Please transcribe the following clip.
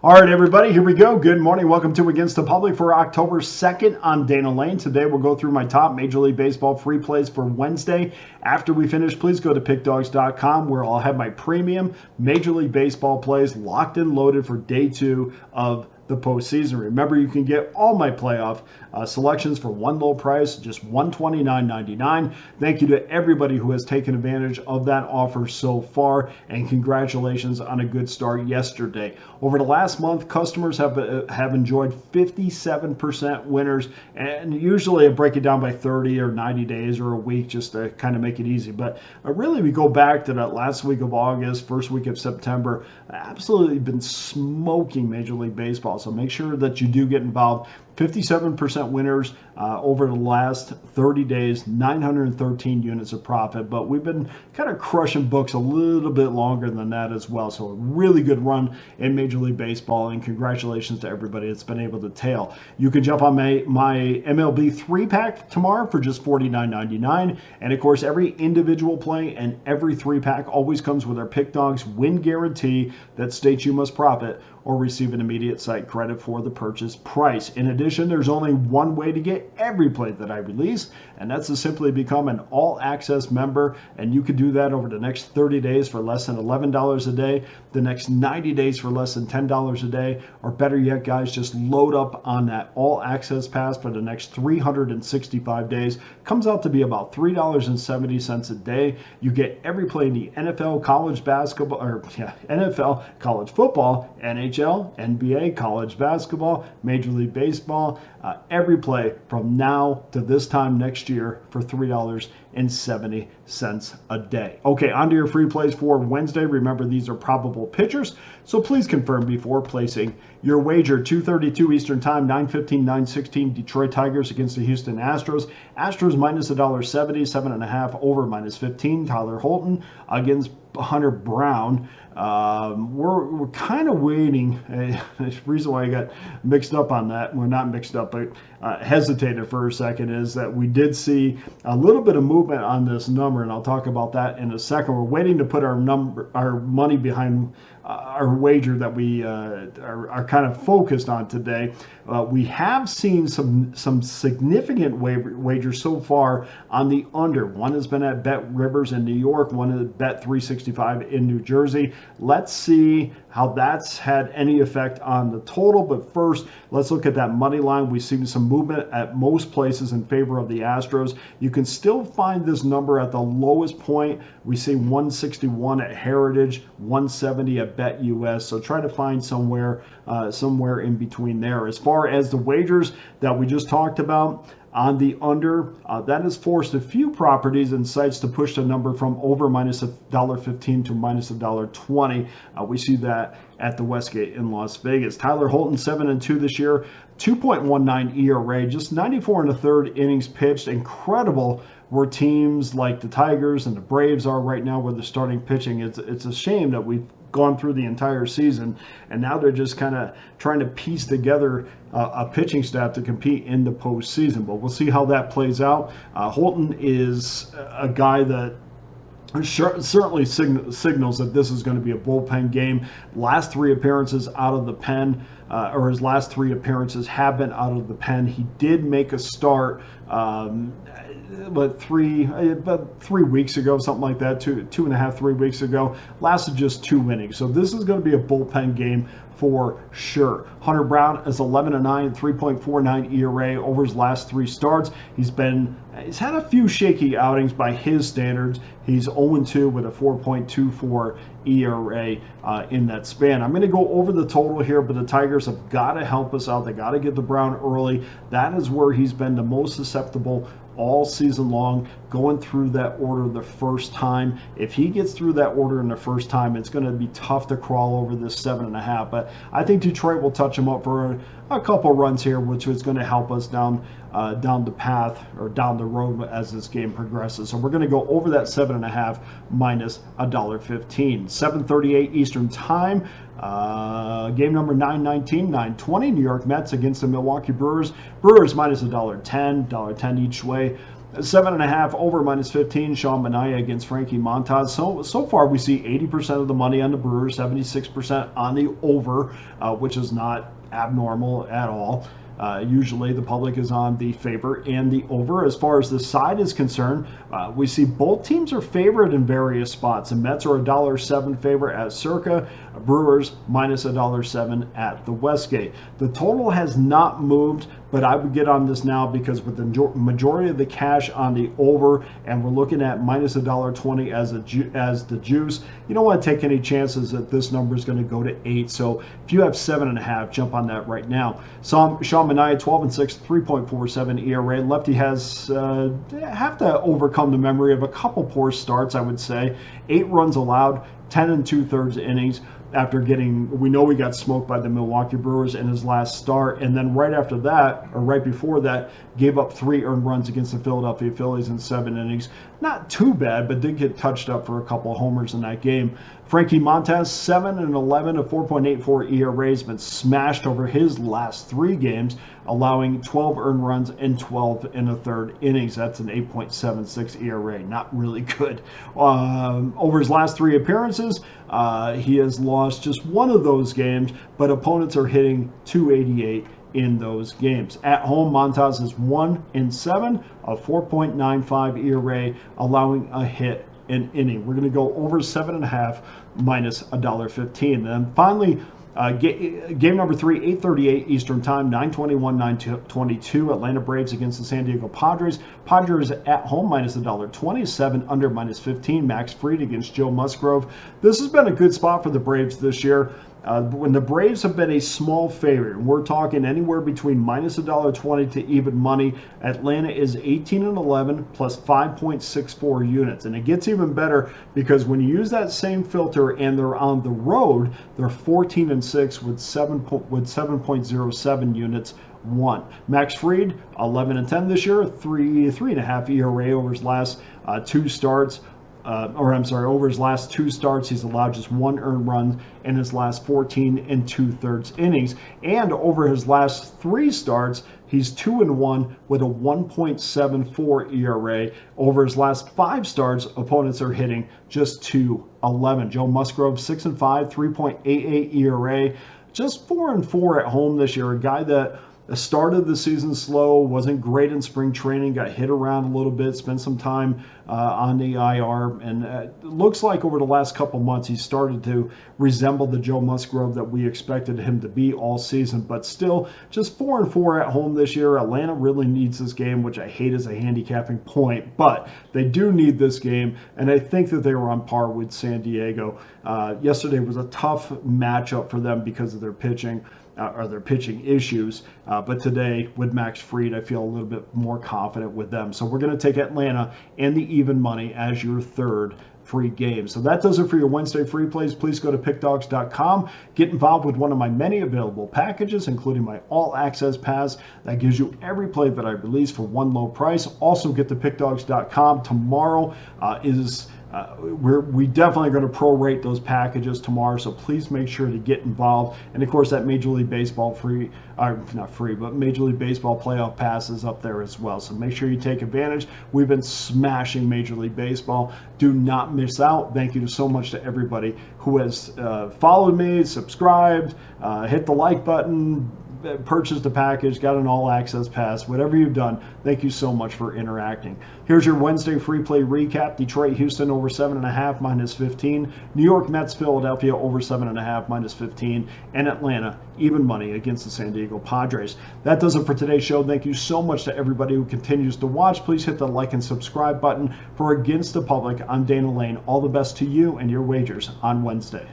All right, everybody, here we go. Good morning. Welcome to Against the Public for October 2nd. I'm Dana Lane. Today we'll go through my top Major League Baseball free plays for Wednesday. After we finish, please go to pickdawgz.com where I'll have my premium Major League Baseball plays locked and loaded for day 2 of the postseason. Remember, you can get all my playoff selections for one low price, just $129.99. Thank you to everybody who has taken advantage of that offer so far, and congratulations on a good start yesterday. Over the last month, customers have enjoyed 57% winners, and usually I break it down by 30 or 90 days or a week just to kind of make it easy. But really, we go back to that last week of August, first week of September. Absolutely been smoking Major League Baseball. So make sure that you do get involved. 57% winners over the last 30 days, 913 units of profit. But we've been kind of crushing books a little bit longer than that as well. So a really good run in Major League Baseball, and congratulations to everybody that's been able to tail. You can jump on my MLB 3-pack tomorrow for just $49.99. And of course, every individual play and every 3-pack always comes with our Pick Dawgz win guarantee that states you must profit or receive an immediate site credit for the purchase price. In addition, there's only one way to get every play that I release, and that's to simply become an all-access member, and you can do that over the next 30 days for less than $11 a day, the next 90 days for less than $10 a day, or better yet, guys, just load up on that all-access pass for the next 365 days. Comes out to be about $3.70 a day. You get every play in the NFL, college basketball, NFL, college football, NHL, NBA, college basketball, Major League Baseball, every play from now to this time next year for $3.70 a day. Okay, on to your free plays for Wednesday. Remember, these are probable pitchers, so please confirm before placing your wager. 2:32 Eastern Time, 9:15, 9:16, Detroit Tigers against the Houston Astros. Astros minus $1.70, 7.5 over minus 15. Tyler Holton against Hunter Brown. We're kind of waiting. The reason why I got mixed up on that, well, not mixed up, but hesitated for a second, is that we did see a little bit of movement on this number, and I'll talk about that in a second. We're waiting to put our money behind our wager that we are kind of focused on today. We have seen some significant wagers so far on the under. One has been at Bet Rivers in New York, one at Bet 365 in New Jersey. Let's see how that's had any effect on the total. But first, let's look at that money line. We've seen some movement at most places in favor of the Astros. You can still find this number at the lowest point. We see 161 at Heritage, 170 at Bet US. So try to find somewhere in between there. As far as the wagers that we just talked about, on the under, that has forced a few properties and sites to push the number from over minus $1.15 to minus $1.20. We see that at the Westgate in Las Vegas. Tyler Holton, 7-2 this year, 2.19 ERA, just 94 1/3 innings pitched. Incredible where teams like the Tigers and the Braves are right now where they're starting pitching. It's a shame that we've gone through the entire season, and now they're just kind of trying to piece together a pitching staff to compete in the postseason. But we'll see how that plays out. Holton is a guy that certainly signals that this is going to be a bullpen game. Last 3 appearances out of the pen, or his last 3 appearances have been out of the pen. He did make a start about 3 weeks ago, something like that, 2.5, 3 weeks ago. Lasted just 2 innings. So this is going to be a bullpen game for sure. Hunter Brown is 11-9, 3.49 ERA over his last 3 starts. He's had a few shaky outings by his standards. He's 0-2 with a 4.24 ERA in that span. I'm going to go over the total here, but the Tigers have got to help us out. They got to get the Brown early. That is where he's been the most susceptible all season long, going through that order the first time. If he gets through that order in the first time, it's going to be tough to crawl over this 7.5. But I think Detroit will touch him up for a couple runs here, which is going to help us down the path or down the road as this game progresses. So we're going to go over that 7.5 minus $1.15. 7:38 Eastern Time. Game number 919, 920, New York Mets against the Milwaukee Brewers. Brewers minus $1.10, $1.10 each way. 7.5 over -15, Sean Manaea against Frankie Montas. So far we see 80% of the money on the Brewers, 76% on the over, which is not abnormal at all. Usually the public is on the favor and the over. As far as the side is concerned, we see both teams are favored in various spots. The Mets are $1.07 favorite at Circa, Brewers minus $1.07 at the Westgate. The total has not moved, but I would get on this now because with the majority of the cash on the over, and we're looking at minus $1.20 as the juice, you don't want to take any chances that this number is going to go to 8. So if you have 7.5, jump on that right now. Sean Manaea, 12-6, 3.47 ERA. Lefty has have to overcome the memory of a couple poor starts, I would say. 8 runs allowed, 10 2/3 innings. After we know we got smoked by the Milwaukee Brewers in his last start, and then right after that, or right before that, gave up 3 earned runs against the Philadelphia Phillies in 7 innings. Not too bad, but did get touched up for a couple of homers in that game. Frankie Montas, 7-11, a 4.84 ERA, has been smashed over his last 3 games, allowing 12 earned runs and 12 1/3 innings. That's an 8.76 ERA. Not really good. Over his last 3 appearances, he has lost just one of those games, but opponents are hitting .288 in those games. At home, Montas is 1-7, a 4.95 ERA, allowing a hit an inning. We're going to go over 7.5 minus $1.15. And then finally, game number 3, 8:38 Eastern Time, 9:21, 9:22. Atlanta Braves against the San Diego Padres. Padres at home minus $1.20, 7 under -15. Max Fried against Joe Musgrove. This has been a good spot for the Braves this year. When the Braves have been a small favorite, we're talking anywhere between minus $1.20 to even money. Atlanta is 18-11 plus 5.64 units. And it gets even better because when you use that same filter and they're on the road, they're 14-6 with 7.07 units. 1. Max Fried, 11-10 this year, 3.5 ERA over his last 2 starts. Over his last 2 starts, he's allowed just 1 earned run in his last 14 2/3 innings. And over his last 3 starts, he's 2-1 with a 1.74 ERA. Over his last 5 starts, opponents are hitting just .211. Joe Musgrove, 6-5, 3.88 ERA. Just 4-4 at home this year. A guy that started the season slow, wasn't great in spring training, got hit around a little bit, spent some time on the IR, and it looks like over the last couple months he's started to resemble the Joe Musgrove that we expected him to be all season, but still just 4-4 at home this year. Atlanta really needs this game, which I hate as a handicapping point, but they do need this game, and I think that they were on par with San Diego. Yesterday was a tough matchup for them because of their pitching. Or their pitching issues, but today with Max Fried, I feel a little bit more confident with them. So we're going to take Atlanta and the even money as your 3rd free game. So that does it for your Wednesday free plays. Please go to pickdawgz.com. Get involved with one of my many available packages, including my all-access pass that gives you every play that I release for one low price. Also get to pickdawgz.com. Tomorrow we definitely going to prorate those packages tomorrow, so please make sure to get involved. And of course, that Major League Baseball Major League Baseball playoff pass is up there as well. So make sure you take advantage. We've been smashing Major League Baseball. Do not miss out. Thank you so much to everybody who has followed me, subscribed, hit the like button, purchased a package, got an all-access pass, whatever you've done, thank you so much for interacting. Here's your Wednesday free play recap. Detroit, Houston over 7.5 minus 15. New York Mets, Philadelphia over 7.5 minus 15. And Atlanta, even money against the San Diego Padres. That does it for today's show. Thank you so much to everybody who continues to watch. Please hit the like and subscribe button. For Against the Public, I'm Dana Lane. All the best to you and your wagers on Wednesday.